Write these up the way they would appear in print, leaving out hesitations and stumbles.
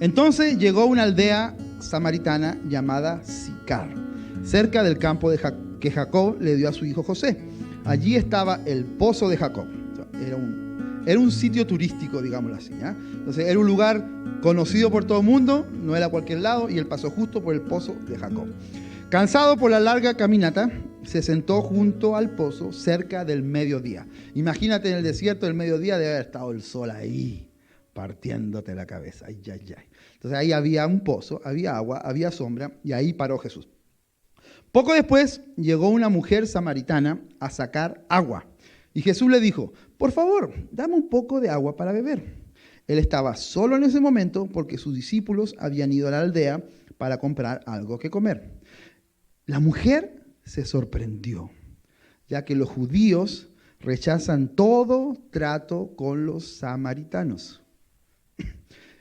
Entonces llegó a una aldea samaritana llamada Sicar, cerca del campo que Jacob le dio a su hijo José. Allí estaba el pozo de Jacob. Era un sitio turístico, digámoslo así, ¿ya? Entonces era un lugar conocido por todo el mundo, no era a cualquier lado, y él pasó justo por el pozo de Jacob. Cansado por la larga caminata, se sentó junto al pozo cerca del mediodía. Imagínate, en el desierto del mediodía debe haber estado el sol ahí, partiéndote la cabeza. Ay, ay, ay. Entonces ahí había un pozo, había agua, había sombra, y ahí paró Jesús. Poco después llegó una mujer samaritana a sacar agua. Y Jesús le dijo: por favor, dame un poco de agua para beber. Él estaba solo en ese momento porque sus discípulos habían ido a la aldea para comprar algo que comer. La mujer se sorprendió, ya que los judíos rechazan todo trato con los samaritanos.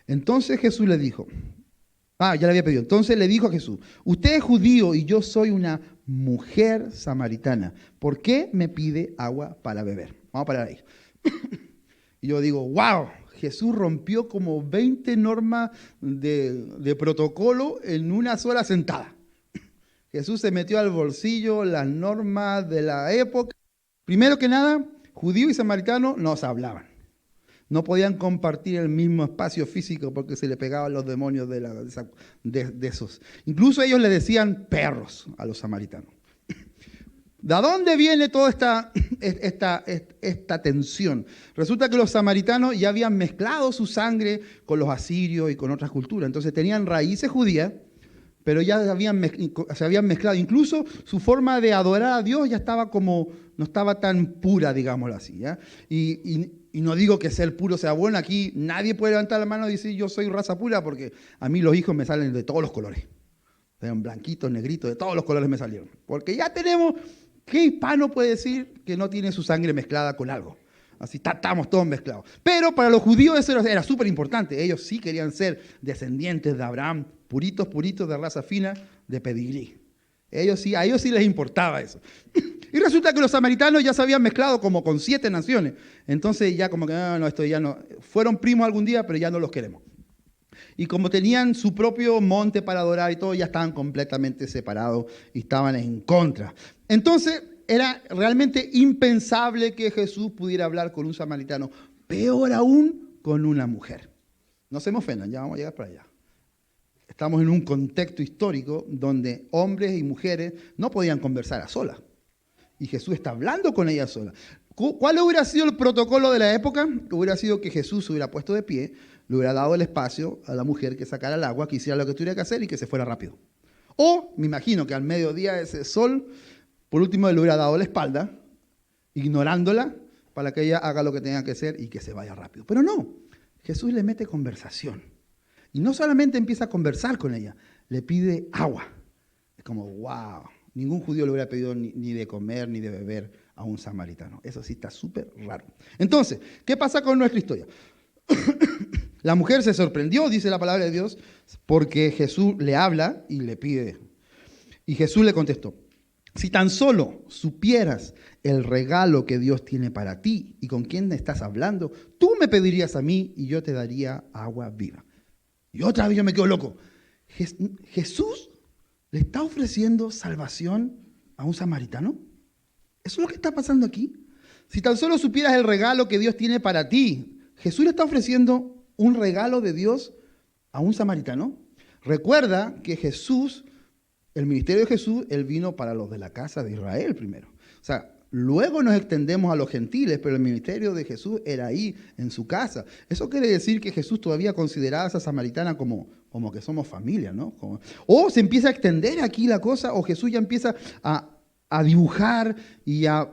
Entonces Jesús le dijo, ya le había pedido. Entonces le dijo a Jesús: usted es judío y yo soy una mujer samaritana. ¿Por qué me pide agua para beber? Vamos a parar ahí. Y yo digo, wow, Jesús rompió como 20 normas de protocolo en una sola sentada. Jesús se metió al bolsillo las normas de la época. Primero que nada, judío y samaritano no se hablaban. No podían compartir el mismo espacio físico porque se le pegaban los demonios de esos. Incluso ellos le decían perros a los samaritanos. ¿De dónde viene toda esta tensión? Resulta que los samaritanos ya habían mezclado su sangre con los asirios y con otras culturas. Entonces tenían raíces judías, pero ya se habían mezclado. Incluso su forma de adorar a Dios ya estaba no estaba tan pura, digámoslo así, ¿ya? Y no digo que ser puro sea bueno. Aquí nadie puede levantar la mano y decir yo soy raza pura, porque a mí los hijos me salen de todos los colores. Blanquitos, negritos, de todos los colores me salieron. Porque ya tenemos, ¿qué hispano puede decir que no tiene su sangre mezclada con algo? Así estamos todos mezclados. Pero para los judíos eso era súper importante. Ellos sí querían ser descendientes de Abraham, puritos, puritos, de raza fina, de pedigrí. A ellos sí les importaba eso. Y resulta que los samaritanos ya se habían mezclado como con 7 naciones. Entonces ya como que, esto ya no. Fueron primos algún día, pero ya no los queremos. Y como tenían su propio monte para adorar y todo, ya estaban completamente separados y estaban en contra. Entonces era realmente impensable que Jesús pudiera hablar con un samaritano, peor aún con una mujer. No se me ofendan, ya vamos a llegar para allá. Estamos en un contexto histórico donde hombres y mujeres no podían conversar a solas. Y Jesús está hablando con ella sola. ¿Cuál hubiera sido el protocolo de la época? Hubiera sido que Jesús se hubiera puesto de pie, le hubiera dado el espacio a la mujer que sacara el agua, que hiciera lo que tuviera que hacer y que se fuera rápido. O, me imagino que al mediodía ese sol, por último le hubiera dado la espalda, ignorándola, para que ella haga lo que tenga que hacer y que se vaya rápido. Pero no, Jesús le mete conversación. Y no solamente empieza a conversar con ella, le pide agua. Es como, wow, ningún judío le hubiera pedido ni de comer ni de beber a un samaritano. Eso sí está súper raro. Entonces, ¿qué pasa con nuestra historia? La mujer se sorprendió, dice la palabra de Dios, porque Jesús le habla y le pide. Y Jesús le contestó: si tan solo supieras el regalo que Dios tiene para ti y con quién estás hablando, tú me pedirías a mí y yo te daría agua viva. Y otra vez yo me quedo loco. ¿Jesús le está ofreciendo salvación a un samaritano? ¿Eso es lo que está pasando aquí? Si tan solo supieras el regalo que Dios tiene para ti, ¿Jesús le está ofreciendo un regalo de Dios a un samaritano? Recuerda que Jesús, el ministerio de Jesús, Él vino para los de la casa de Israel primero. O sea, luego nos extendemos a los gentiles, pero el ministerio de Jesús era ahí, en su casa. Eso quiere decir que Jesús todavía consideraba a esa samaritana como que somos familia, ¿no? O se empieza a extender aquí la cosa, o Jesús ya empieza a dibujar y a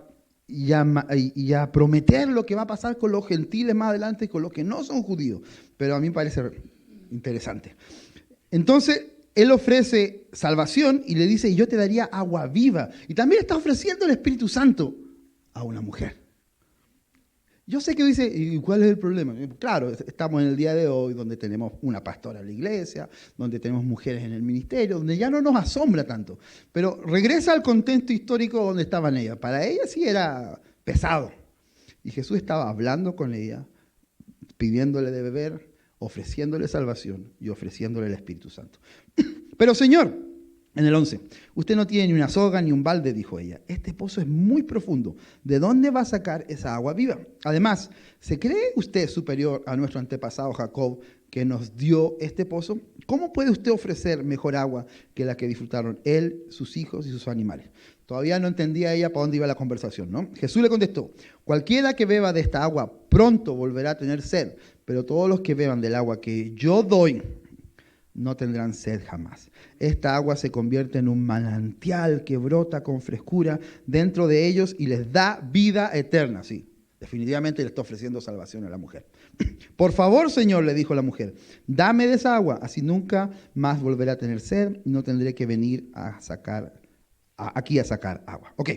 prometer lo que va a pasar con los gentiles más adelante y con los que no son judíos. Pero a mí me parece interesante. Entonces, Él ofrece salvación y le dice: yo te daría agua viva. Y también está ofreciendo el Espíritu Santo a una mujer. Yo sé que dice, ¿y cuál es el problema? Claro, estamos en el día de hoy donde tenemos una pastora en la iglesia, donde tenemos mujeres en el ministerio, donde ya no nos asombra tanto. Pero regresa al contexto histórico donde estaban ellas. Para ellas sí era pesado. Y Jesús estaba hablando con ella, pidiéndole de beber, ofreciéndole salvación y ofreciéndole el Espíritu Santo. Pero Señor, en el 11, usted no tiene ni una soga ni un balde, dijo ella. Este pozo es muy profundo. ¿De dónde va a sacar esa agua viva? Además, ¿se cree usted superior a nuestro antepasado Jacob, que nos dio este pozo? ¿Cómo puede usted ofrecer mejor agua que la que disfrutaron él, sus hijos y sus animales? Todavía no entendía ella para dónde iba la conversación, ¿no? Jesús le contestó, cualquiera que beba de esta agua pronto volverá a tener sed, pero todos los que beban del agua que yo doy no tendrán sed jamás. Esta agua se convierte en un manantial que brota con frescura dentro de ellos y les da vida eterna. Sí, definitivamente le está ofreciendo salvación a la mujer. Por favor, Señor, le dijo la mujer, dame de esa agua, así nunca más volveré a tener sed y no tendré que venir aquí a sacar agua. Ok,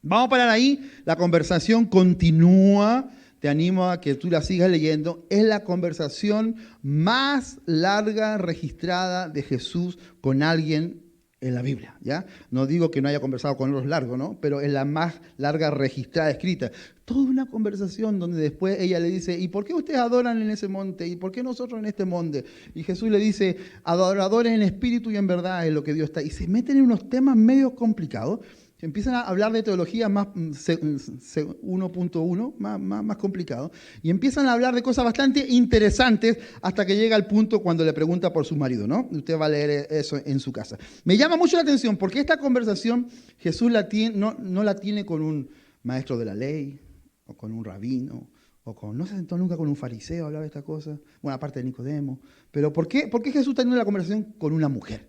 vamos a parar ahí. La conversación continúa. Te animo a que tú la sigas leyendo. Es la conversación más larga registrada de Jesús con alguien en la Biblia, ¿ya? No digo que no haya conversado con otros largos, ¿no? Pero es la más larga registrada, escrita. Toda una conversación donde después ella le dice, ¿y por qué ustedes adoran en ese monte? ¿Y por qué nosotros en este monte? Y Jesús le dice, adoradores en espíritu y en verdad es lo que Dios está. Y se meten en unos temas medio complicados. Empiezan a hablar de teología más 1.1, más complicado, y empiezan a hablar de cosas bastante interesantes hasta que llega el punto cuando le pregunta por su marido, ¿no? Usted va a leer eso en su casa. Me llama mucho la atención porque esta conversación Jesús no la tiene con un maestro de la ley, o con un rabino, no se sentó nunca con un fariseo a hablar de esta cosa, bueno, aparte de Nicodemo. Pero ¿por qué Jesús está teniendo la conversación con una mujer?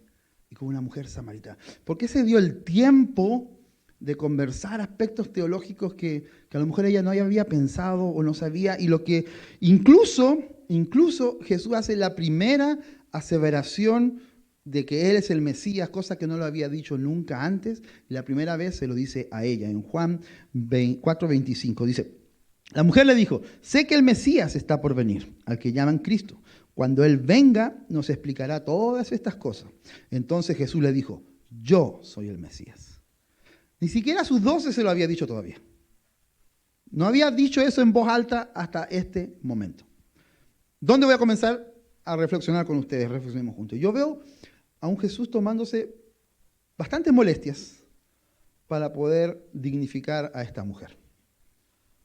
Y con una mujer samaritana. ¿Por qué se dio el tiempo de conversar aspectos teológicos que a lo mejor ella no había pensado o no sabía? Y lo que incluso Jesús hace la primera aseveración de que Él es el Mesías, cosa que no lo había dicho nunca antes. La primera vez se lo dice a ella, en Juan 4:25. Dice, la mujer le dijo, sé que el Mesías está por venir, al que llaman Cristo. Cuando Él venga, nos explicará todas estas cosas. Entonces Jesús le dijo, yo soy el Mesías. Ni siquiera a sus 12 se lo había dicho todavía. No había dicho eso en voz alta hasta este momento. ¿Dónde voy a comenzar a reflexionar con ustedes? Reflexionemos juntos. Yo veo a un Jesús tomándose bastantes molestias para poder dignificar a esta mujer.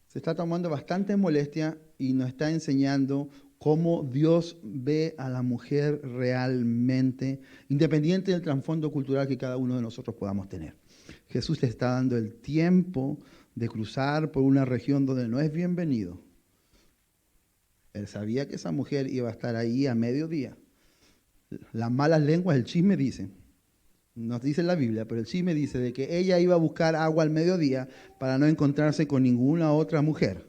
Se está tomando bastante molestia y nos está enseñando cómo Dios ve a la mujer realmente, independiente del trasfondo cultural que cada uno de nosotros podamos tener. Jesús te está dando el tiempo de cruzar por una región donde no es bienvenido. Él sabía que esa mujer iba a estar ahí a mediodía. Las malas lenguas, el chisme dice, nos dice la Biblia, pero el chisme dice de que ella iba a buscar agua al mediodía para no encontrarse con ninguna otra mujer.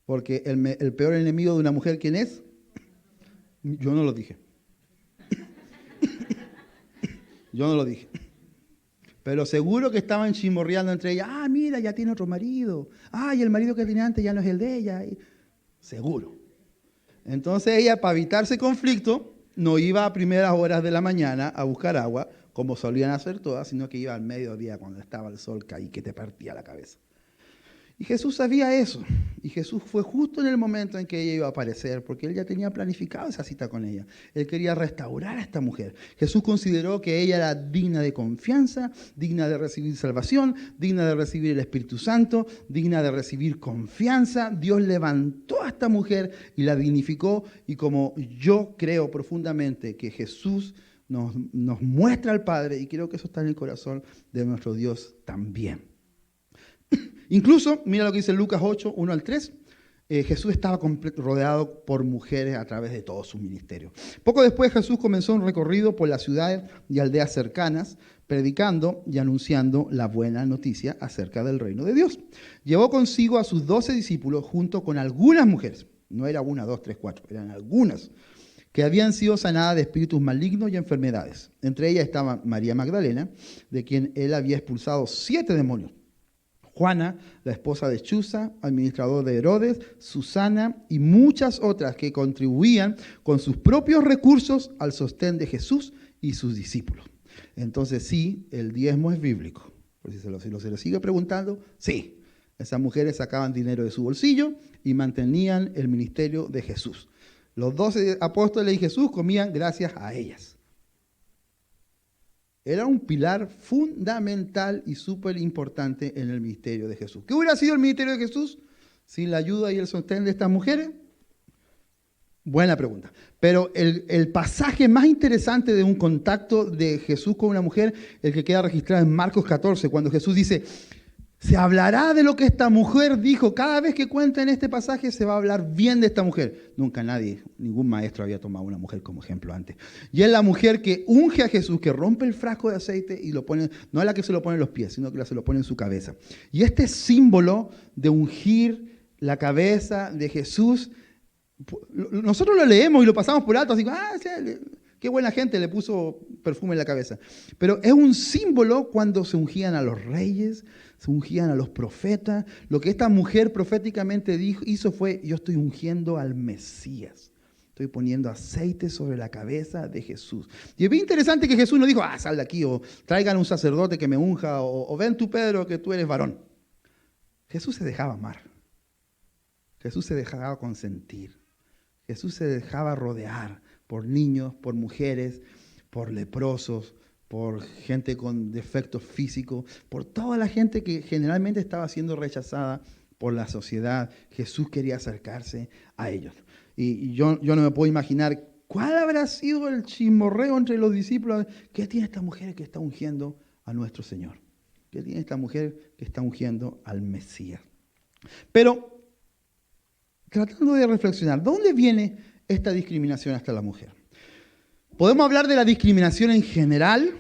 Porque el peor enemigo de una mujer, ¿quién es? Yo no lo dije. Yo no lo dije. Pero seguro que estaban chismorreando entre ellas. Ah, mira, ya tiene otro marido. Ah, y el marido que tenía antes ya no es el de ella. Seguro. Entonces ella, para evitarse conflicto, no iba a primeras horas de la mañana a buscar agua, como solían hacer todas, sino que iba al mediodía cuando estaba el sol caí, que te partía la cabeza. Y Jesús sabía eso. Y Jesús fue justo en el momento en que ella iba a aparecer, porque él ya tenía planificado esa cita con ella. Él quería restaurar a esta mujer. Jesús consideró que ella era digna de confianza, digna de recibir salvación, digna de recibir el Espíritu Santo, digna de recibir confianza. Dios levantó a esta mujer y la dignificó. Y como yo creo profundamente que Jesús nos muestra al Padre, y creo que eso está en el corazón de nuestro Dios también. Incluso, mira lo que dice Lucas 8, 1 al 3, Jesús estaba rodeado por mujeres a través de todo su ministerio. Poco después Jesús comenzó un recorrido por las ciudades y aldeas cercanas, predicando y anunciando la buena noticia acerca del reino de Dios. Llevó consigo a sus 12 discípulos junto con algunas mujeres, no era una, dos, tres, cuatro, eran algunas, que habían sido sanadas de espíritus malignos y enfermedades. Entre ellas estaba María Magdalena, de quien él había expulsado 7 demonios. Juana, la esposa de Chuza, administrador de Herodes, Susana y muchas otras que contribuían con sus propios recursos al sostén de Jesús y sus discípulos. Entonces sí, el diezmo es bíblico. Por si se lo sigue preguntando, sí, Esas mujeres sacaban dinero de su bolsillo y mantenían el ministerio de Jesús. Los 12 apóstoles y Jesús comían gracias a ellas. Era un pilar fundamental y súper importante en el ministerio de Jesús. ¿Qué hubiera sido el ministerio de Jesús sin la ayuda y el sostén de estas mujeres? Buena pregunta. Pero el pasaje más interesante de un contacto de Jesús con una mujer, el que queda registrado en Marcos 14, cuando Jesús dice, se hablará de lo que esta mujer dijo. Cada vez que cuenta en este pasaje se va a hablar bien de esta mujer. Nunca ningún maestro había tomado a una mujer como ejemplo antes. Y es la mujer que unge a Jesús, que rompe el frasco de aceite y lo pone, no es la que se lo pone en los pies, sino que se lo pone en su cabeza. Y este símbolo de ungir la cabeza de Jesús, nosotros lo leemos y lo pasamos por alto, así, qué buena gente le puso perfume en la cabeza. Pero es un símbolo cuando se ungían a los reyes, se ungían a los profetas. Lo que esta mujer proféticamente hizo fue, yo estoy ungiendo al Mesías. Estoy poniendo aceite sobre la cabeza de Jesús. Y es bien interesante que Jesús no dijo, sal de aquí, o traigan un sacerdote que me unja, o ven tú, Pedro, que tú eres varón. Jesús se dejaba amar. Jesús se dejaba consentir. Jesús se dejaba rodear por niños, por mujeres, por leprosos, por gente con defectos físicos, por toda la gente que generalmente estaba siendo rechazada por la sociedad. Jesús quería acercarse a ellos. Y yo no me puedo imaginar cuál habrá sido el chismorreo entre los discípulos. ¿Qué tiene esta mujer que está ungiendo a nuestro Señor? ¿Qué tiene esta mujer que está ungiendo al Mesías? Pero, tratando de reflexionar, ¿dónde viene esta discriminación hasta la mujer? Podemos hablar de la discriminación en general,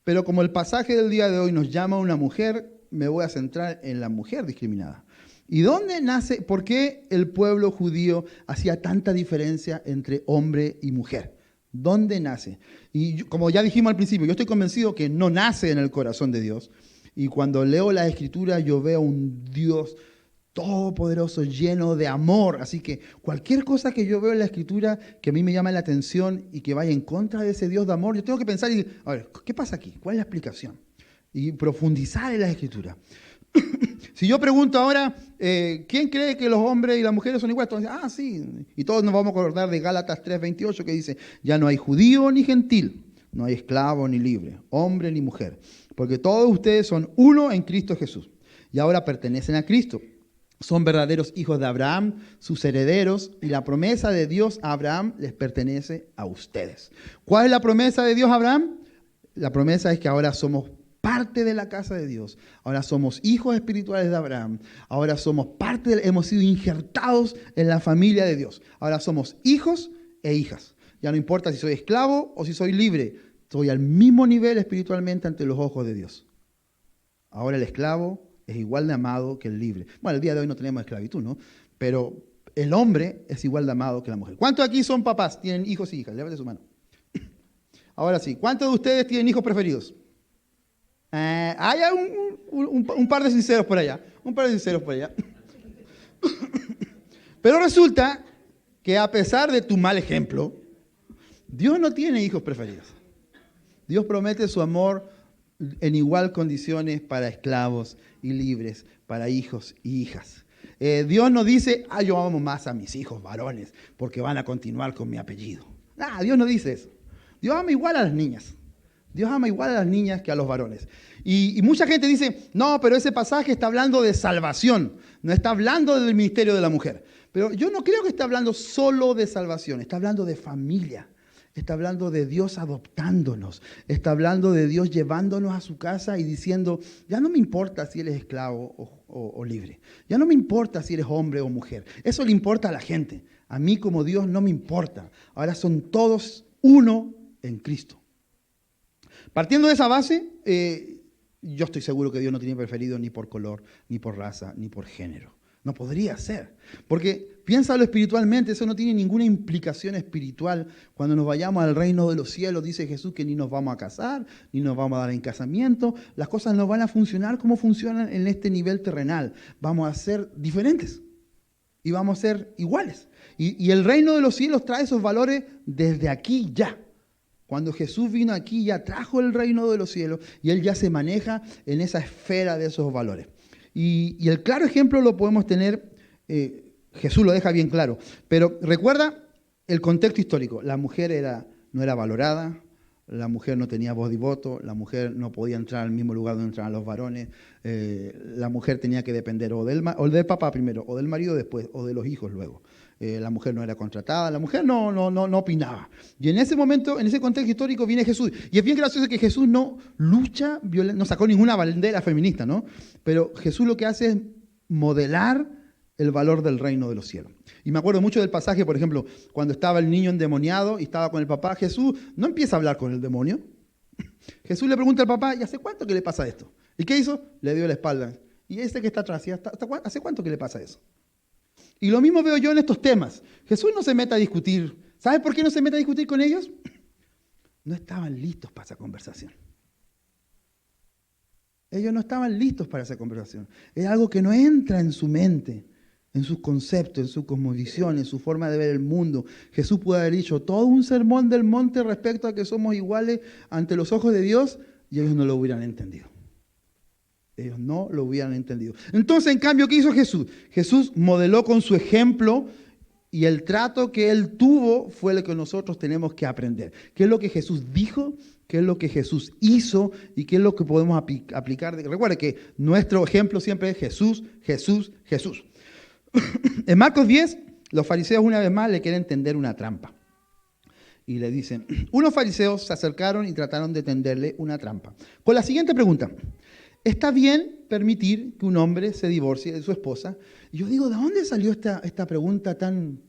pero como el pasaje del día de hoy nos llama a una mujer, me voy a centrar en la mujer discriminada. ¿Y dónde nace? ¿Por qué el pueblo judío hacía tanta diferencia entre hombre y mujer? ¿Dónde nace? Y como ya dijimos al principio, yo estoy convencido que no nace en el corazón de Dios. Y cuando leo la Escritura, yo veo un Dios todopoderoso, lleno de amor. Así que cualquier cosa que yo veo en la Escritura que a mí me llama la atención y que vaya en contra de ese Dios de amor, yo tengo que pensar y decir, a ver, ¿qué pasa aquí? ¿Cuál es la explicación? Y profundizar en la Escritura. Si yo pregunto ahora, ¿quién cree que los hombres y las mujeres son iguales? Todos dicen, sí. Y todos nos vamos a acordar de Gálatas 3:28 que dice, ya no hay judío ni gentil, no hay esclavo ni libre, hombre ni mujer, porque todos ustedes son uno en Cristo Jesús y ahora pertenecen a Cristo. Son verdaderos hijos de Abraham, sus herederos, y la promesa de Dios a Abraham les pertenece a ustedes. ¿Cuál es la promesa de Dios a Abraham? La promesa es que ahora somos parte de la casa de Dios. Ahora somos hijos espirituales de Abraham. Ahora somos hemos sido injertados en la familia de Dios. Ahora somos hijos e hijas. Ya no importa si soy esclavo o si soy libre. Estoy al mismo nivel espiritualmente ante los ojos de Dios. Ahora el esclavo es igual de amado que el libre. Bueno, el día de hoy no tenemos esclavitud, ¿no? Pero el hombre es igual de amado que la mujer. ¿Cuántos aquí son papás? ¿Tienen hijos y hijas? Levante su mano. Ahora sí, ¿cuántos de ustedes tienen hijos preferidos? Hay un par de sinceros por allá. Un par de sinceros por allá. Pero resulta que a pesar de tu mal ejemplo, Dios no tiene hijos preferidos. Dios promete su amor en igual condiciones para esclavos y libres, para hijos y hijas. Dios no dice, yo amo más a mis hijos varones porque van a continuar con mi apellido. Dios no dice eso. Dios ama igual a las niñas. Dios ama igual a las niñas que a los varones. Y mucha gente dice, no, pero ese pasaje está hablando de salvación, no está hablando del ministerio de la mujer. Pero yo no creo que esté hablando solo de salvación, está hablando de familia. Está hablando de Dios adoptándonos. Está hablando de Dios llevándonos a su casa y diciendo, ya no me importa si eres esclavo o libre. Ya no me importa si eres hombre o mujer. Eso le importa a la gente. A mí como Dios no me importa. Ahora son todos uno en Cristo. Partiendo de esa base, yo estoy seguro que Dios no tiene preferido ni por color, ni por raza, ni por género. No podría ser, porque piénsalo espiritualmente, eso no tiene ninguna implicación espiritual. Cuando nos vayamos al reino de los cielos, dice Jesús que ni nos vamos a casar, ni nos vamos a dar en casamiento. Las cosas no van a funcionar como funcionan en este nivel terrenal. Vamos a ser diferentes y vamos a ser iguales. Y el reino de los cielos trae esos valores desde aquí ya. Cuando Jesús vino aquí ya trajo el reino de los cielos y Él ya se maneja en esa esfera de esos valores. Y el claro ejemplo lo podemos tener, Jesús lo deja bien claro, pero recuerda el contexto histórico. La mujer no era valorada, la mujer no tenía voz y voto, la mujer no podía entrar al mismo lugar donde entraban los varones, la mujer tenía que depender o del papá primero, o del marido después, o de los hijos luego. La mujer no era contratada, la mujer no opinaba. Y en ese momento, en ese contexto histórico viene Jesús. Y es bien gracioso que Jesús no lucha, no sacó ninguna bandera feminista, ¿no? Pero Jesús lo que hace es modelar el valor del reino de los cielos. Y me acuerdo mucho del pasaje, por ejemplo, cuando estaba el niño endemoniado y estaba con el papá, Jesús no empieza a hablar con el demonio. Jesús le pregunta al papá, ¿y hace cuánto que le pasa esto? ¿Y qué hizo? Le dio la espalda. ¿Y este que está atrás? ¿Hace cuánto que le pasa eso? Y lo mismo veo yo en estos temas. Jesús no se mete a discutir. ¿Sabes por qué no se mete a discutir con ellos? No estaban listos para esa conversación. Ellos no estaban listos para esa conversación. Es algo que no entra en su mente, en sus conceptos, en su cosmovisión, en su forma de ver el mundo. Jesús puede haber dicho todo un sermón del monte respecto a que somos iguales ante los ojos de Dios y ellos no lo hubieran entendido. Ellos no lo hubieran entendido. Entonces, en cambio, ¿qué hizo Jesús? Jesús modeló con su ejemplo y el trato que él tuvo fue lo que nosotros tenemos que aprender. ¿Qué es lo que Jesús dijo? ¿Qué es lo que Jesús hizo? ¿Y qué es lo que podemos aplicar? Recuerde que nuestro ejemplo siempre es Jesús, Jesús, Jesús. En Marcos 10, los fariseos una vez más le quieren tender una trampa. Y le dicen, unos fariseos se acercaron y trataron de tenderle una trampa. Con la siguiente pregunta. ¿Está bien permitir que un hombre se divorcie de su esposa? Y yo digo, ¿de dónde salió esta pregunta tan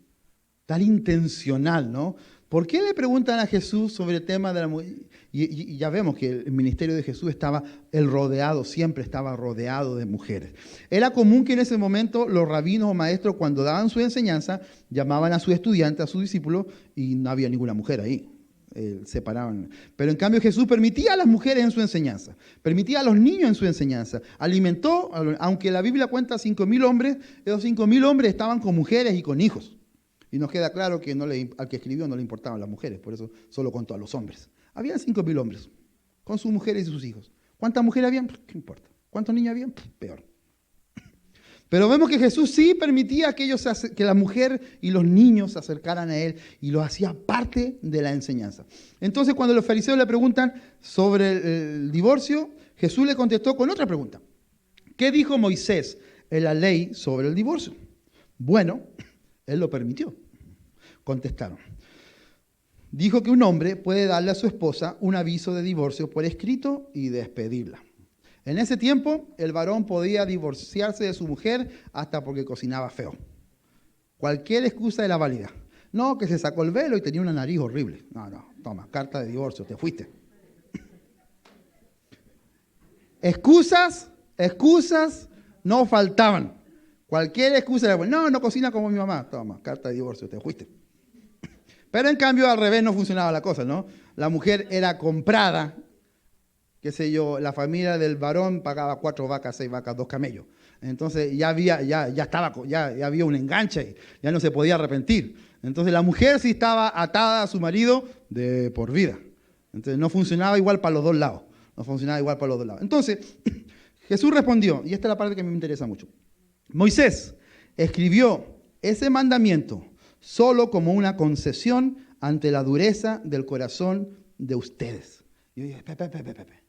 intencional, ¿no? ¿Por qué le preguntan a Jesús sobre el tema de la mujer? Y ya vemos que el ministerio de Jesús siempre estaba rodeado de mujeres. Era común que en ese momento los rabinos o maestros, cuando daban su enseñanza, llamaban a sus estudiantes, a sus discípulos, y no había ninguna mujer ahí. Separaban. Pero en cambio Jesús permitía a las mujeres en su enseñanza, permitía a los niños en su enseñanza, alimentó, aunque la Biblia cuenta 5.000 hombres, esos 5.000 hombres estaban con mujeres y con hijos. Y nos queda claro que al que escribió no le importaban las mujeres, por eso solo contó a los hombres. Habían 5.000 hombres, con sus mujeres y sus hijos. ¿Cuántas mujeres habían? ¿Qué importa? ¿Cuántos niños habían? Peor. Pero vemos que Jesús sí permitía que la mujer y los niños se acercaran a Él y lo hacía parte de la enseñanza. Entonces, cuando los fariseos le preguntan sobre el divorcio, Jesús le contestó con otra pregunta. ¿Qué dijo Moisés en la ley sobre el divorcio? Bueno, Él lo permitió. Contestaron. Dijo que un hombre puede darle a su esposa un aviso de divorcio por escrito y despedirla. En ese tiempo, el varón podía divorciarse de su mujer hasta porque cocinaba feo. Cualquier excusa era válida. No, que se sacó el velo y tenía una nariz horrible. No, toma, carta de divorcio, te fuiste. Excusas no faltaban. Cualquier excusa era buena. No cocina como mi mamá. Toma, carta de divorcio, te fuiste. Pero en cambio, al revés no funcionaba la cosa, ¿no? La mujer era comprada. Qué sé yo, la familia del varón pagaba 4 vacas, 6 vacas, 2 camellos. Entonces ya había un enganche, ya no se podía arrepentir. Entonces la mujer sí estaba atada a su marido de por vida. Entonces no funcionaba igual para los dos lados. Entonces Jesús respondió, y esta es la parte que me interesa mucho. Moisés escribió ese mandamiento solo como una concesión ante la dureza del corazón de ustedes. Y yo dije, Pepe.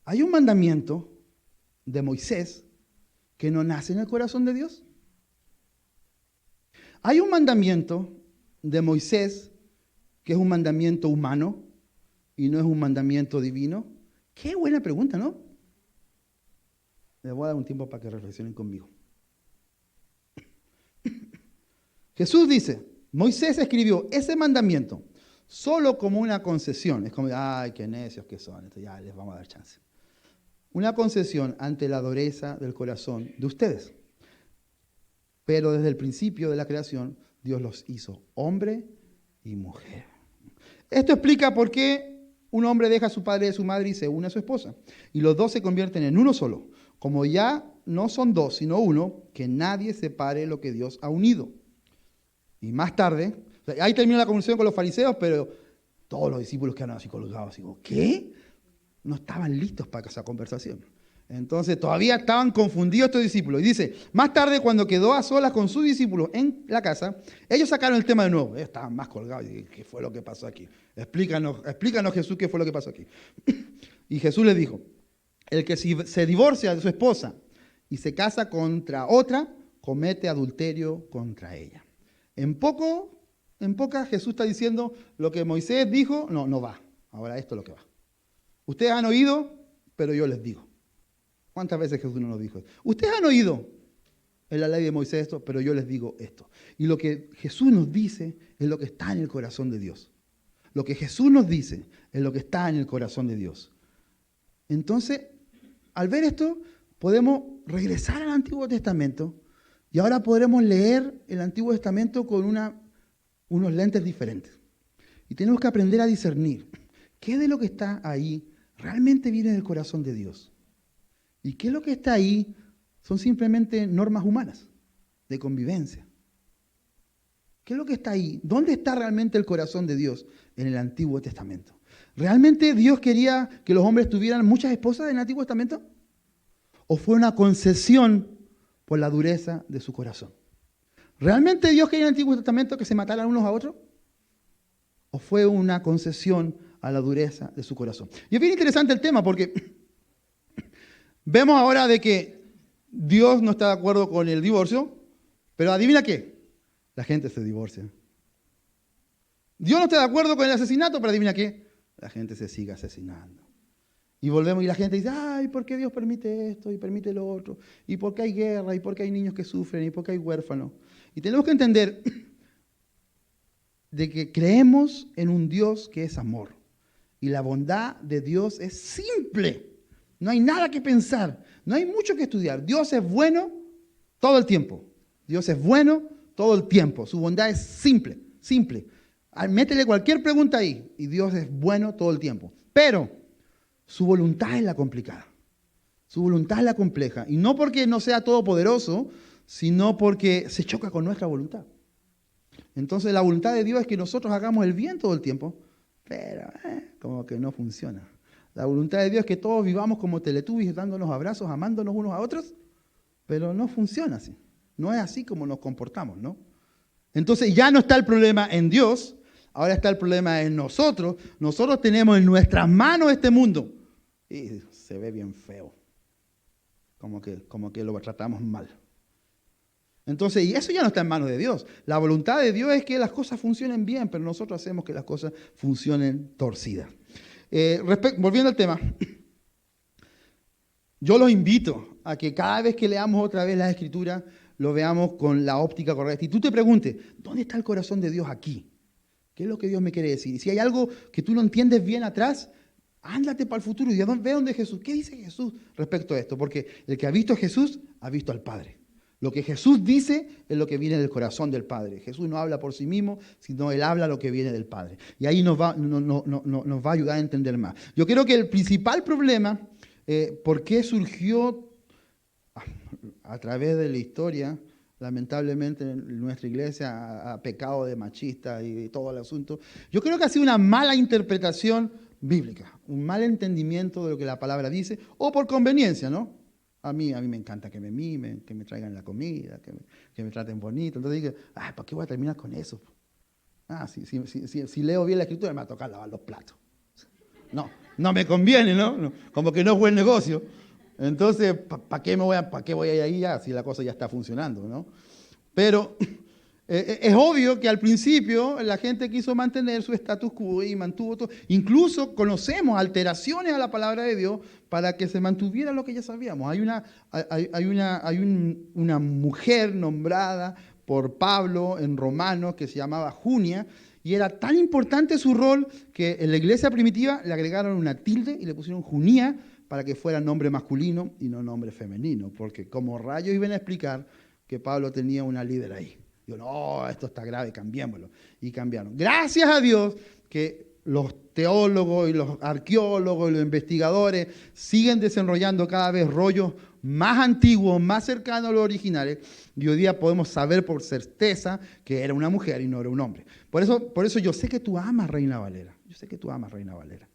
¿Hay un mandamiento de Moisés que no nace en el corazón de Dios? ¿Hay un mandamiento de Moisés que es un mandamiento humano y no es un mandamiento divino? Qué buena pregunta, ¿no? Les voy a dar un tiempo para que reflexionen conmigo. Jesús dice, Moisés escribió ese mandamiento solo como una concesión. Es como, ay, qué necios que son, entonces ya les vamos a dar chance. Una concesión ante la dureza del corazón de ustedes. Pero desde el principio de la creación, Dios los hizo hombre y mujer. Esto explica por qué un hombre deja a su padre y a su madre y se une a su esposa. Y los dos se convierten en uno solo. Como ya no son dos, sino uno, que nadie separe lo que Dios ha unido. Y más tarde, ahí termina la conversación con los fariseos, pero todos los discípulos quedaron así colgados. Digo, ¿qué? No estaban listos para esa conversación. Entonces todavía estaban confundidos estos discípulos. Y dice, más tarde cuando quedó a solas con sus discípulos en la casa, ellos sacaron el tema de nuevo. Ellos estaban más colgados. Y dije, ¿qué fue lo que pasó aquí? Explícanos Jesús, ¿qué fue lo que pasó aquí? Y Jesús les dijo, el que se divorcia de su esposa y se casa contra otra, comete adulterio contra ella. En poca Jesús está diciendo, lo que Moisés dijo, no va. Ahora esto es lo que va. Ustedes han oído, pero yo les digo. ¿Cuántas veces Jesús no nos dijo eso? Ustedes han oído en la ley de Moisés esto, pero yo les digo esto. Y lo que Jesús nos dice es lo que está en el corazón de Dios. Lo que Jesús nos dice es lo que está en el corazón de Dios. Entonces, al ver esto, podemos regresar al Antiguo Testamento y ahora podremos leer el Antiguo Testamento con unos lentes diferentes. Y tenemos que aprender a discernir qué de lo que está ahí realmente viene del corazón de Dios. Y qué es lo que está ahí son simplemente normas humanas de convivencia. ¿Qué es lo que está ahí? ¿Dónde está realmente el corazón de Dios en el Antiguo Testamento? ¿Realmente Dios quería que los hombres tuvieran muchas esposas en el Antiguo Testamento? ¿O fue una concesión por la dureza de su corazón? ¿Realmente Dios quería en el Antiguo Testamento que se mataran unos a otros? ¿O fue una concesión a la dureza de su corazón? Y es bien interesante el tema porque vemos ahora de que Dios no está de acuerdo con el divorcio, pero adivina qué, la gente se divorcia. Dios no está de acuerdo con el asesinato, pero adivina qué, la gente se sigue asesinando. Y volvemos y la gente dice, ay, ¿por qué Dios permite esto y permite lo otro? ¿Y por qué hay guerra? ¿Y por qué hay niños que sufren? ¿Y por qué hay huérfanos? Y tenemos que entender de que creemos en un Dios que es amor. Y la bondad de Dios es simple. No hay nada que pensar. No hay mucho que estudiar. Dios es bueno todo el tiempo. Dios es bueno todo el tiempo. Su bondad es simple, simple. Métele cualquier pregunta ahí y Dios es bueno todo el tiempo. Pero su voluntad es la complicada. Su voluntad es la compleja. Y no porque no sea todopoderoso, sino porque se choca con nuestra voluntad. Entonces la voluntad de Dios es que nosotros hagamos el bien todo el tiempo, pero como que no funciona. La voluntad de Dios es que todos vivamos como Teletubbies, dándonos abrazos, amándonos unos a otros, pero no funciona así. No es así como nos comportamos, ¿no? Entonces ya no está el problema en Dios, ahora está el problema en nosotros. Nosotros tenemos en nuestras manos este mundo y se ve bien feo, como que lo tratamos mal. Entonces, y eso ya no está en manos de Dios. La voluntad de Dios es que las cosas funcionen bien, pero nosotros hacemos que las cosas funcionen torcidas. Volviendo al tema, yo los invito a que cada vez que leamos otra vez las Escrituras, lo veamos con la óptica correcta. Y tú te preguntes, ¿dónde está el corazón de Dios aquí? ¿Qué es lo que Dios me quiere decir? Y si hay algo que tú no entiendes bien atrás, ándate para el futuro y ve dónde Jesús. ¿Qué dice Jesús respecto a esto? Porque el que ha visto a Jesús, ha visto al Padre. Lo que Jesús dice es lo que viene del corazón del Padre. Jesús no habla por sí mismo, sino Él habla lo que viene del Padre. Y ahí nos va a ayudar a entender más. Yo creo que el principal problema, ¿por qué surgió a través de la historia? Lamentablemente en nuestra iglesia ha pecado de machista y todo el asunto. Yo creo que ha sido una mala interpretación bíblica, un mal entendimiento de lo que la palabra dice, o por conveniencia, ¿no? A mí me encanta que me mimen, que me traigan la comida, que me traten bonito. Entonces digo, ¿para qué voy a terminar con eso? Si leo bien la Escritura me va a tocar lavar los platos. No me conviene, ¿no? Como que no es buen negocio. Entonces, ¿para qué voy a ir ahí ya si la cosa ya está funcionando, ¿no? Pero es obvio que al principio la gente quiso mantener su status quo y mantuvo todo. Incluso conocemos alteraciones a la palabra de Dios para que se mantuviera lo que ya sabíamos. Hay una mujer nombrada por Pablo en Romanos que se llamaba Junia, y era tan importante su rol que en la iglesia primitiva le agregaron una tilde y le pusieron Junia para que fuera nombre masculino y no nombre femenino, porque como rayos iban a explicar que Pablo tenía una líder ahí. Digo, no, esto está grave, cambiémoslo. Y cambiaron. Gracias a Dios que los teólogos y los arqueólogos y los investigadores siguen desarrollando cada vez rollos más antiguos, más cercanos a los originales, y hoy día podemos saber por certeza que era una mujer y no era un hombre. Por eso yo sé que tú amas Reina Valera. Yo sé que tú amas Reina Valera.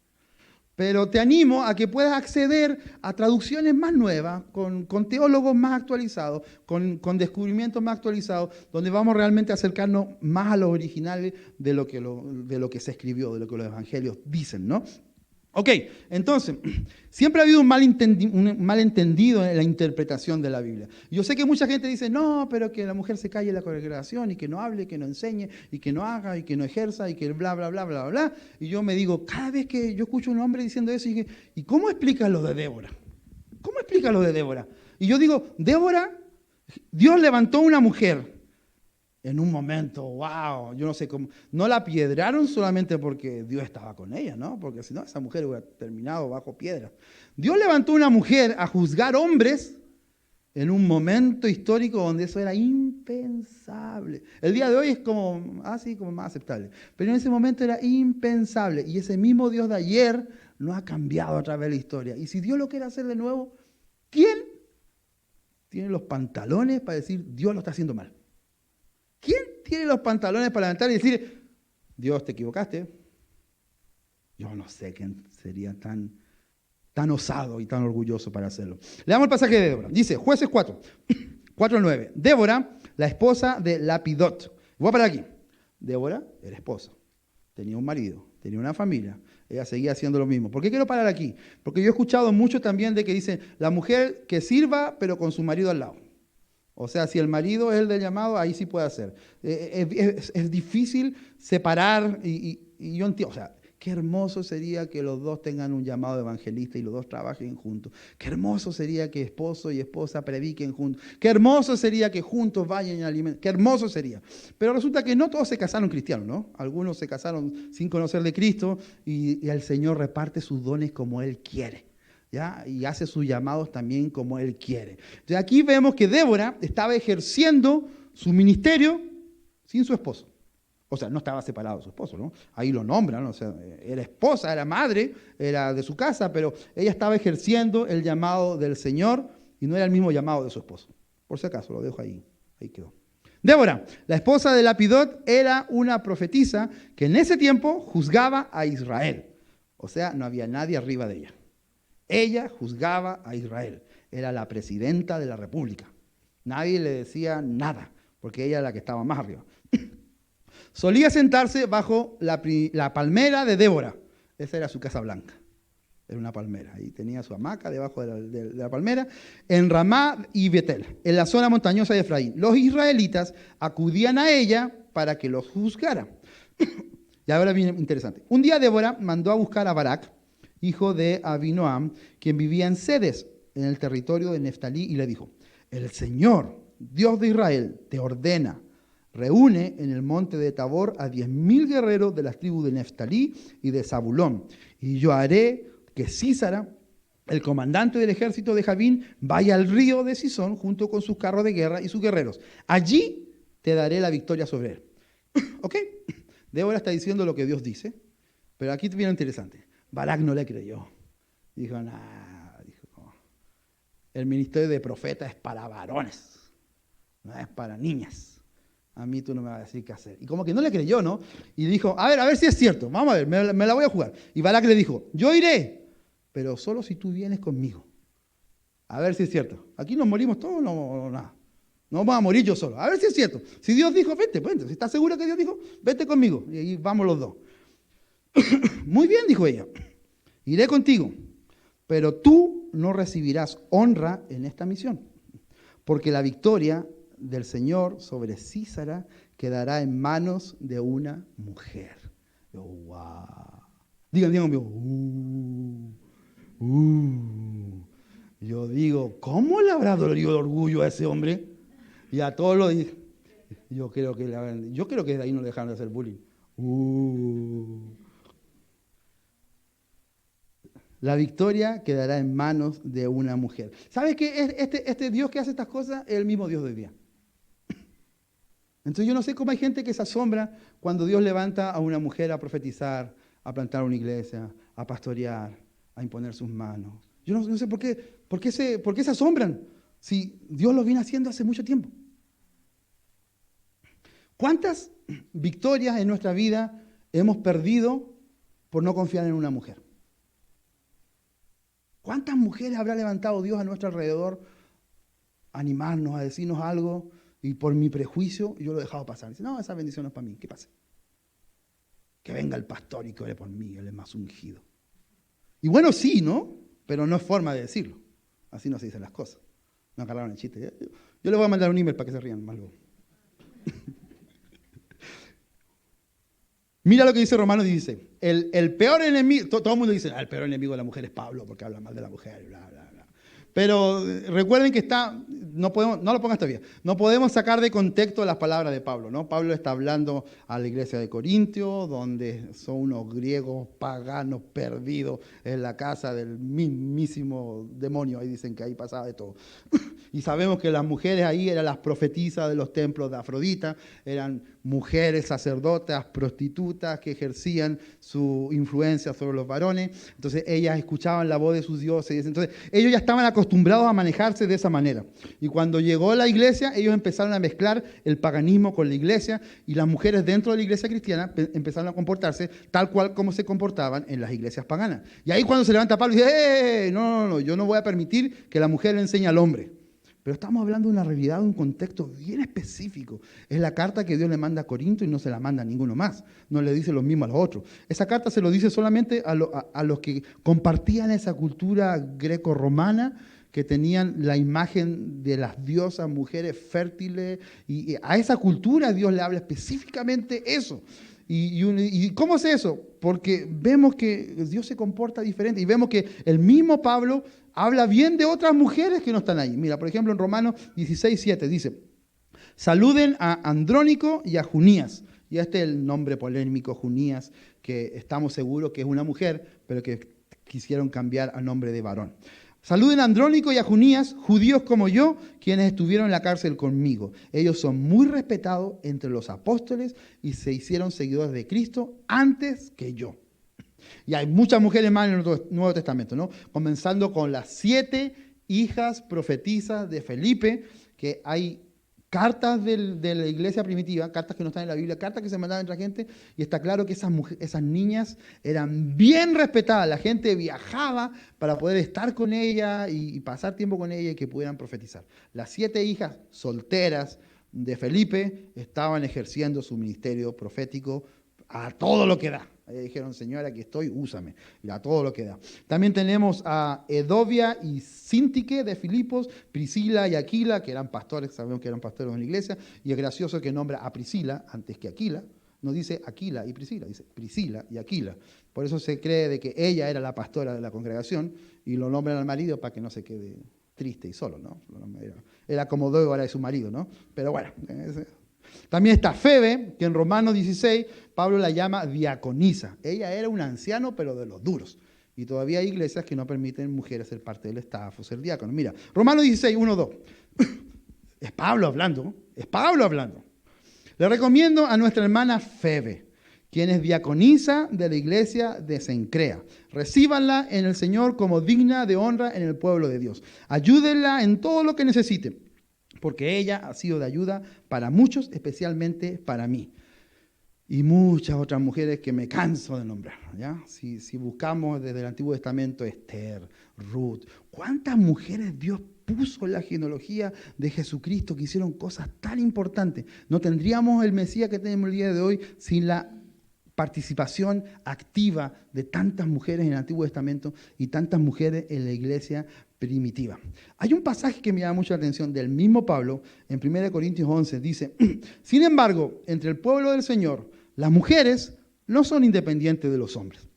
Pero te animo a que puedas acceder a traducciones más nuevas, con teólogos más actualizados, con descubrimientos más actualizados, donde vamos realmente a acercarnos más a los originales de lo que se escribió, de lo que los evangelios dicen, ¿no? Ok, entonces, siempre ha habido un malentendido en la interpretación de la Biblia. Yo sé que mucha gente dice, no, pero que la mujer se calle en la congregación y que no hable, que no enseñe, y que no haga, y que no ejerza, y que bla, bla, bla, bla, bla. Y yo me digo, cada vez que yo escucho a un hombre diciendo eso, ¿y cómo explica lo de Débora? ¿Cómo explica lo de Débora? Y yo digo, Débora, Dios levantó una mujer en un momento, wow, yo no sé cómo, no la piedraron solamente porque Dios estaba con ella, ¿no? Porque si no, esa mujer hubiera terminado bajo piedra. Dios levantó una mujer a juzgar hombres en un momento histórico donde eso era impensable. El día de hoy es como así, como más aceptable. Pero en ese momento era impensable. Y ese mismo Dios de ayer no ha cambiado a través de la historia. Y si Dios lo quiere hacer de nuevo, ¿quién tiene los pantalones para decir Dios lo está haciendo mal? ¿Quién tiene los pantalones para levantar y decir, Dios, te equivocaste? Yo no sé quién sería tan osado y tan orgulloso para hacerlo. Leamos el pasaje de Débora. Dice, Jueces 4, 4:9. Débora, la esposa de Lapidot. Voy a parar aquí. Débora era esposa. Tenía un marido, tenía una familia. Ella seguía haciendo lo mismo. ¿Por qué quiero parar aquí? Porque yo he escuchado mucho también de que dicen, la mujer que sirva, pero con su marido al lado. O sea, si el marido es el del llamado, ahí sí puede hacer. Es difícil separar y yo entiendo, o sea, qué hermoso sería que los dos tengan un llamado evangelista y los dos trabajen juntos. Qué hermoso sería que esposo y esposa prediquen juntos. Qué hermoso sería que juntos vayan y alimenten. Qué hermoso sería. Pero resulta que no todos se casaron cristianos, ¿no? Algunos se casaron sin conocer de Cristo y el Señor reparte sus dones como Él quiere. ¿Ya? Y hace sus llamados también como Él quiere. Entonces aquí vemos que Débora estaba ejerciendo su ministerio sin su esposo. O sea, no estaba separado de su esposo, ¿no? Ahí lo nombran, o sea, era esposa, era madre, era de su casa, pero ella estaba ejerciendo el llamado del Señor y no era el mismo llamado de su esposo. Por si acaso, lo dejo ahí, ahí quedó. Débora, la esposa de Lapidot, era una profetisa que en ese tiempo juzgaba a Israel. O sea, no había nadie arriba de ella. Ella juzgaba a Israel. Era la presidenta de la república. Nadie le decía nada, porque ella era la que estaba más arriba. Solía sentarse bajo la palmera de Débora. Esa era su casa blanca. Era una palmera. Ahí tenía su hamaca debajo de la palmera. En Ramá y Betel, en la zona montañosa de Efraín. Los israelitas acudían a ella para que los juzgara. Y ahora viene interesante. Un día Débora mandó a buscar a Barak, hijo de Abinoam, quien vivía en Sedes, en el territorio de Neftalí, y le dijo, el Señor, Dios de Israel, te ordena, reúne en el monte de Tabor a 10,000 guerreros de las tribus de Neftalí y de Zabulón, y yo haré que Sísara, el comandante del ejército de Javín, vaya al río de Sison junto con sus carros de guerra y sus guerreros. Allí te daré la victoria sobre él. ¿Ok? Débora está diciendo lo que Dios dice, pero aquí viene lo interesante. Barak no le creyó. Dijo, nah, el ministerio de profeta es para varones, no es para niñas. A mí tú no me vas a decir qué hacer. Y como que no le creyó, ¿no? Y dijo, a ver si es cierto, vamos a ver, me la voy a jugar. Y Barak le dijo, yo iré, pero solo si tú vienes conmigo. A ver si es cierto. Aquí nos morimos todos, no, nada. No vamos a morir yo solo. A ver si es cierto. Si Dios dijo, vete. Si estás segura que Dios dijo, vete conmigo. Y ahí vamos los dos. Muy bien, dijo ella. Iré contigo, pero tú no recibirás honra en esta misión, porque la victoria del Señor sobre Sísara quedará en manos de una mujer. Yo, wow. Digan conmigo. Yo digo, ¿cómo le habrá dolido el orgullo a ese hombre? Y a todos los... Yo creo que de ahí no le dejaron de hacer bullying. La victoria quedará en manos de una mujer. ¿Sabes qué? Este Dios que hace estas cosas es el mismo Dios de hoy día. Entonces yo no sé cómo hay gente que se asombra cuando Dios levanta a una mujer a profetizar, a plantar una iglesia, a pastorear, a imponer sus manos. Yo no sé por qué se asombran si Dios lo viene haciendo hace mucho tiempo. ¿Cuántas victorias en nuestra vida hemos perdido por no confiar en una mujer? ¿Cuántas mujeres habrá levantado Dios a nuestro alrededor a animarnos, a decirnos algo, y por mi prejuicio yo lo he dejado pasar? Dice, no, esa bendición no es para mí, ¿qué pasa? Que venga el pastor y que ore por mí, él es más ungido. Y bueno, sí, ¿no? Pero no es forma de decirlo. Así no se dicen las cosas. No agarraron el chiste. Yo le voy a mandar un email para que se rían más luego. Mira lo que dice Romanos 16. El peor enemigo, todo el mundo dice, el peor enemigo de la mujer es Pablo porque habla mal de la mujer, bla, bla, bla. Pero recuerden que no lo pongas todavía, no podemos sacar de contexto las palabras de Pablo, ¿no? Pablo está hablando a la iglesia de Corintio, donde son unos griegos paganos perdidos en la casa del mismísimo demonio. Ahí dicen que ahí pasaba de todo. Y sabemos que las mujeres ahí eran las profetisas de los templos de Afrodita, eran mujeres sacerdotas, prostitutas que ejercían su influencia sobre los varones. Entonces ellas escuchaban la voz de sus dioses. Entonces ellos ya estaban acostumbrados a manejarse de esa manera. Y cuando llegó la iglesia, ellos empezaron a mezclar el paganismo con la iglesia, y las mujeres dentro de la iglesia cristiana empezaron a comportarse tal cual como se comportaban en las iglesias paganas. Y ahí cuando se levanta Pablo y dice, no, yo no voy a permitir que la mujer le enseñe al hombre. Pero estamos hablando de una realidad, de un contexto bien específico. Es la carta que Dios le manda a Corinto y no se la manda a ninguno más. No le dice lo mismo a los otros. Esa carta se lo dice solamente a los que compartían esa cultura greco-romana, que tenían la imagen de las diosas, mujeres fértiles. Y a esa cultura Dios le habla específicamente eso. ¿Y cómo es eso? Porque vemos que Dios se comporta diferente y vemos que el mismo Pablo habla bien de otras mujeres que no están ahí. Mira, por ejemplo, en Romanos 16:7 dice, saluden a Andrónico y a Junías. Y este es el nombre polémico, Junías, que estamos seguros que es una mujer, pero que quisieron cambiar al nombre de varón. Saluden a Andrónico y a Junías, judíos como yo, quienes estuvieron en la cárcel conmigo. Ellos son muy respetados entre los apóstoles y se hicieron seguidores de Cristo antes que yo. Y hay muchas mujeres más en el Nuevo Testamento, ¿no? Comenzando con las 7 hijas profetizas de Felipe, que hay cartas de la iglesia primitiva, cartas que no están en la Biblia, cartas que se mandaban entre la gente, y está claro que esas niñas eran bien respetadas. La gente viajaba para poder estar con ella y pasar tiempo con ella y que pudieran profetizar. Las 7 hijas solteras de Felipe estaban ejerciendo su ministerio profético a todo lo que da. Ellos dijeron, Señor, aquí estoy, úsame. Y a todo lo que da. También tenemos a Edovia y Síntique de Filipos, Priscila y Aquila, que eran pastores, sabemos que eran pastores en la iglesia, y es gracioso que nombra a Priscila antes que Aquila. No dice Aquila y Priscila, dice Priscila y Aquila. Por eso se cree de que ella era la pastora de la congregación y lo nombran al marido para que no se quede triste y solo, ¿no? Era como Débora de su marido, ¿no? Pero bueno. También está Febe, que en Romanos 16 Pablo la llama diaconisa. Ella era un anciano, pero de los duros. Y todavía hay iglesias que no permiten mujeres ser parte del staff o ser diácono. Mira, Romanos 16, 1, 2. Es Pablo hablando. Le recomiendo a nuestra hermana Febe, quien es diaconisa de la iglesia de Cencrea. Recíbanla en el Señor como digna de honra en el pueblo de Dios. Ayúdenla en todo lo que necesite, porque ella ha sido de ayuda para muchos, especialmente para mí. Y muchas otras mujeres que me canso de nombrar, ¿ya? Si buscamos desde el Antiguo Testamento, Esther, Ruth, ¿cuántas mujeres Dios puso en la genealogía de Jesucristo que hicieron cosas tan importantes? No tendríamos el Mesías que tenemos el día de hoy sin la participación activa de tantas mujeres en el Antiguo Testamento y tantas mujeres en la iglesia primitiva. Hay un pasaje que me llama mucho la atención del mismo Pablo en 1 Corintios 11, dice, sin embargo, entre el pueblo del Señor, las mujeres no son independientes de los hombres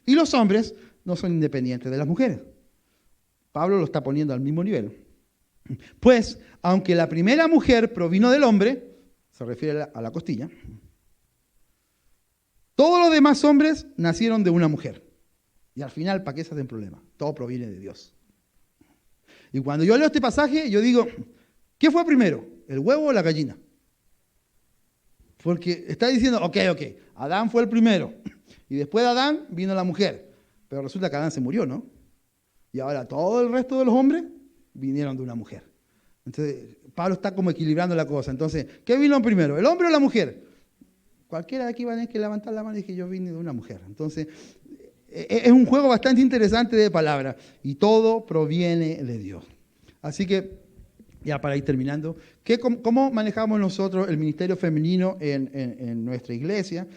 y los hombres no son independientes de las mujeres. Pablo lo está poniendo al mismo nivel. Pues, aunque la primera mujer provino del hombre, se refiere a la costilla, todos los demás hombres nacieron de una mujer. Y al final, ¿para qué se hacen problemas? Todo proviene de Dios. Y cuando yo leo este pasaje, yo digo, ¿qué fue primero? ¿El huevo o la gallina? Porque está diciendo, ok, Adán fue el primero. Y después de Adán vino la mujer. Pero resulta que Adán se murió, ¿no? Y ahora todo el resto de los hombres vinieron de una mujer. Entonces, Pablo está como equilibrando la cosa. Entonces, ¿qué vino primero? ¿El hombre o la mujer? Cualquiera de aquí va a tener que levantar la mano y decir, yo vine de una mujer. Entonces, es un juego bastante interesante de palabras y todo proviene de Dios. Así que, ya para ir terminando, ¿cómo manejamos nosotros el ministerio femenino en nuestra iglesia?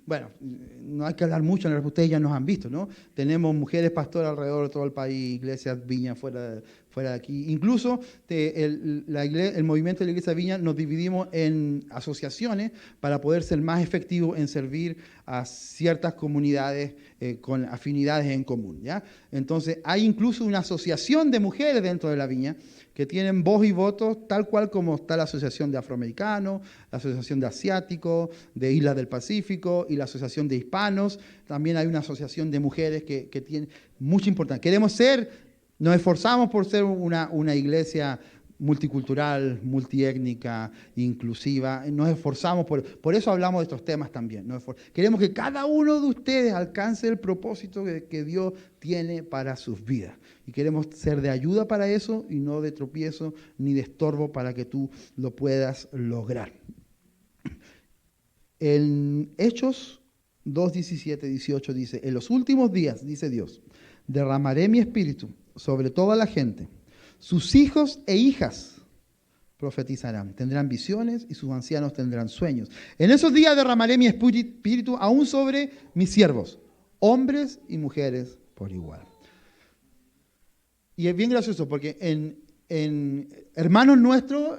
Bueno, no hay que hablar mucho, ustedes ya nos han visto, ¿no? Tenemos mujeres pastoras alrededor de todo el país, iglesias Viña fuera de aquí. Incluso el movimiento de la iglesia Viña nos dividimos en asociaciones para poder ser más efectivos en servir a ciertas comunidades con afinidades en común, ¿ya? Entonces, hay incluso una asociación de mujeres dentro de la Viña que tienen voz y voto, tal cual como está la Asociación de Afroamericanos, la Asociación de Asiáticos, de Islas del Pacífico y la Asociación de Hispanos. También hay una asociación de mujeres que tiene mucha importancia. Nos esforzamos por ser una iglesia multicultural, multiétnica, inclusiva. Nos esforzamos, por eso hablamos de estos temas también. Queremos que cada uno de ustedes alcance el propósito que Dios tiene para sus vidas. Y queremos ser de ayuda para eso y no de tropiezo ni de estorbo para que tú lo puedas lograr. En Hechos 2, 17, 18 dice, en los últimos días, dice Dios, derramaré mi espíritu sobre toda la gente. Sus hijos e hijas profetizarán, tendrán visiones y sus ancianos tendrán sueños. En esos días derramaré mi espíritu aún sobre mis siervos, hombres y mujeres por igual. Y es bien gracioso porque en hermanos nuestros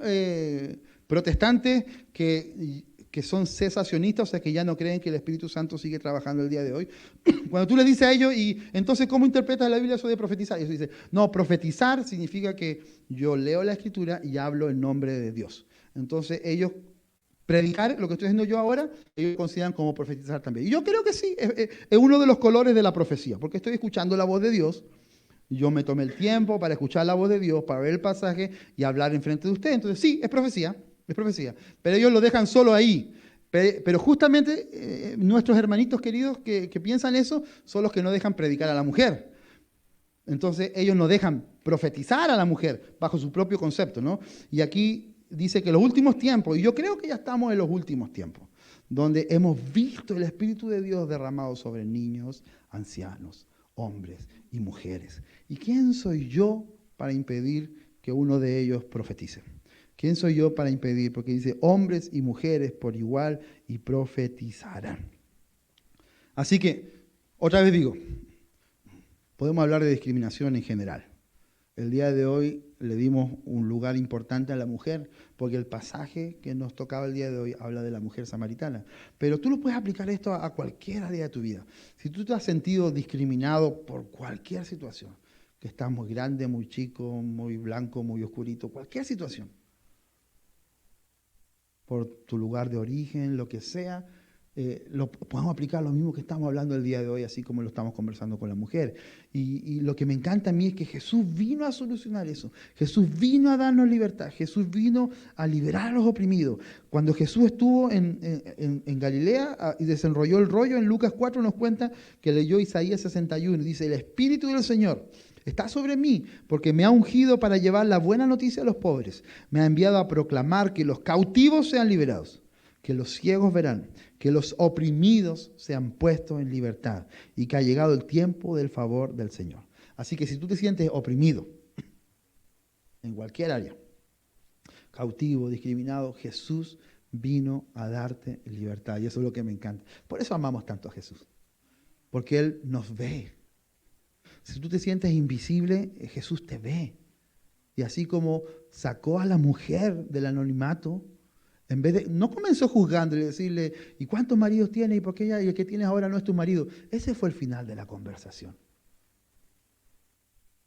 protestantes que son cesacionistas, o sea, que ya no creen que el Espíritu Santo sigue trabajando el día de hoy. Cuando tú les dices a ellos, y entonces, ¿cómo interpretas la Biblia eso de profetizar? Ellos dicen, no, profetizar significa que yo leo la Escritura y hablo en nombre de Dios. Entonces, ellos predicar, lo que estoy haciendo yo ahora, ellos consideran como profetizar también. Y yo creo que sí, es uno de los colores de la profecía, porque estoy escuchando la voz de Dios. Yo me tomé el tiempo para escuchar la voz de Dios, para ver el pasaje y hablar enfrente de usted. Entonces, sí, es profecía. Es profecía, pero ellos lo dejan solo ahí. Pero justamente nuestros hermanitos queridos que piensan eso son los que no dejan predicar a la mujer. Entonces ellos no dejan profetizar a la mujer bajo su propio concepto, ¿no? Y aquí dice que los últimos tiempos, y yo creo que ya estamos en los últimos tiempos, donde hemos visto el Espíritu de Dios derramado sobre niños, ancianos, hombres y mujeres. ¿Y quién soy yo para impedir que uno de ellos profetice? ¿Quién soy yo para impedir? Porque dice, hombres y mujeres por igual y profetizarán. Así que, otra vez digo, podemos hablar de discriminación en general. El día de hoy le dimos un lugar importante a la mujer, porque el pasaje que nos tocaba el día de hoy habla de la mujer samaritana. Pero tú lo puedes aplicar esto a cualquier área de tu vida. Si tú te has sentido discriminado por cualquier situación, que estás muy grande, muy chico, muy blanco, muy oscurito, cualquier situación, por tu lugar de origen, lo que sea, podemos aplicar lo mismo que estamos hablando el día de hoy, así como lo estamos conversando con la mujer. Y lo que me encanta a mí es que Jesús vino a solucionar eso. Jesús vino a darnos libertad. Jesús vino a liberar a los oprimidos. Cuando Jesús estuvo en Galilea y desenrolló el rollo, en Lucas 4 nos cuenta que leyó Isaías 61. Dice, el Espíritu del Señor está sobre mí, porque me ha ungido para llevar la buena noticia a los pobres. Me ha enviado a proclamar que los cautivos sean liberados, que los ciegos verán, que los oprimidos sean puestos en libertad y que ha llegado el tiempo del favor del Señor. Así que si tú te sientes oprimido en cualquier área, cautivo, discriminado, Jesús vino a darte libertad. Y eso es lo que me encanta. Por eso amamos tanto a Jesús, porque Él nos ve. Si tú te sientes invisible, Jesús te ve. Y así como sacó a la mujer del anonimato, en vez de, no comenzó juzgándole, decirle, ¿y cuántos maridos tienes? ¿Y por qué ella y el que tienes ahora no es tu marido? Ese fue el final de la conversación.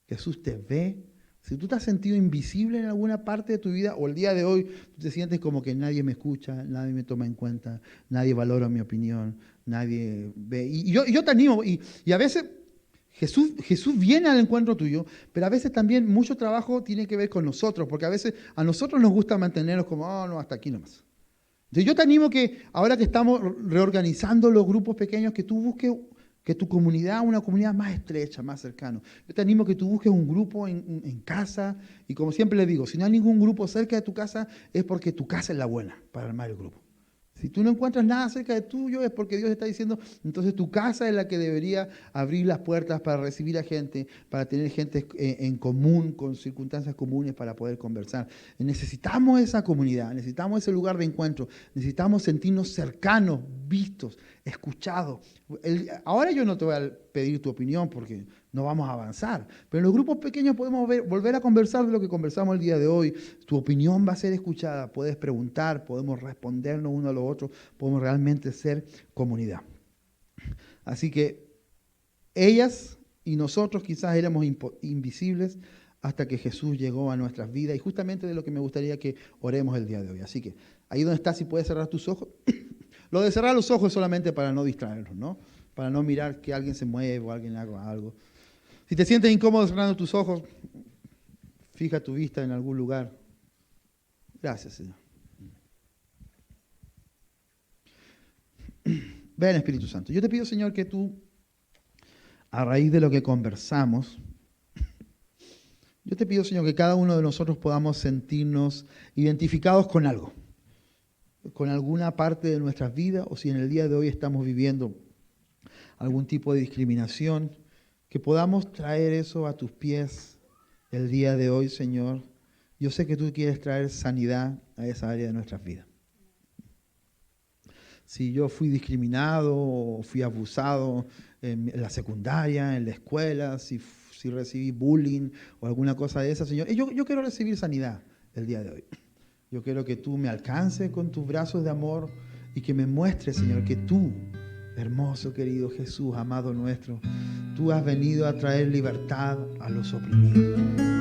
Jesús te ve. Si tú te has sentido invisible en alguna parte de tu vida, o el día de hoy tú te sientes como que nadie me escucha, nadie me toma en cuenta, nadie valora mi opinión, nadie ve. Y yo te animo, y a veces Jesús viene al encuentro tuyo, pero a veces también mucho trabajo tiene que ver con nosotros, porque a veces a nosotros nos gusta mantenernos como, oh, no, hasta aquí nomás. Entonces yo te animo que ahora que estamos reorganizando los grupos pequeños, que tú busques que tu comunidad, una comunidad más estrecha, más cercana. Yo te animo que tú busques un grupo en casa, y como siempre les digo, si no hay ningún grupo cerca de tu casa, es porque tu casa es la buena para armar el grupo. Si tú no encuentras nada acerca de tuyo, es porque Dios está diciendo, entonces tu casa es la que debería abrir las puertas para recibir a gente, para tener gente en común, con circunstancias comunes para poder conversar. Necesitamos esa comunidad, necesitamos ese lugar de encuentro, necesitamos sentirnos cercanos, vistos, escuchados. Ahora yo no te voy a pedir tu opinión porque no vamos a avanzar, pero en los grupos pequeños podemos volver a conversar de lo que conversamos el día de hoy. Tu opinión va a ser escuchada, puedes preguntar, podemos respondernos uno a los otros, podemos realmente ser comunidad. Así que ellas y nosotros quizás éramos invisibles hasta que Jesús llegó a nuestras vidas, y justamente de lo que me gustaría que oremos el día de hoy. Así que ahí donde estás, si puedes cerrar tus ojos. Lo de cerrar los ojos es solamente para no distraernos, ¿no? Para no mirar que alguien se mueve o alguien haga algo. Si te sientes incómodo cerrando tus ojos, fija tu vista en algún lugar. Gracias, Señor. Ven, Espíritu Santo. Yo te pido, Señor, que tú, a raíz de lo que conversamos, yo te pido, Señor, que cada uno de nosotros podamos sentirnos identificados con algo, con alguna parte de nuestras vidas, o si en el día de hoy estamos viviendo algún tipo de discriminación, que podamos traer eso a tus pies el día de hoy, Señor. Yo sé que tú quieres traer sanidad a esa área de nuestras vidas. Si yo fui discriminado o fui abusado en la secundaria, en la escuela, si recibí bullying o alguna cosa de esa, Señor, yo quiero recibir sanidad el día de hoy. Yo quiero que tú me alcances con tus brazos de amor y que me muestres, Señor, que tú, hermoso, querido Jesús, amado nuestro, tú has venido a traer libertad a los oprimidos.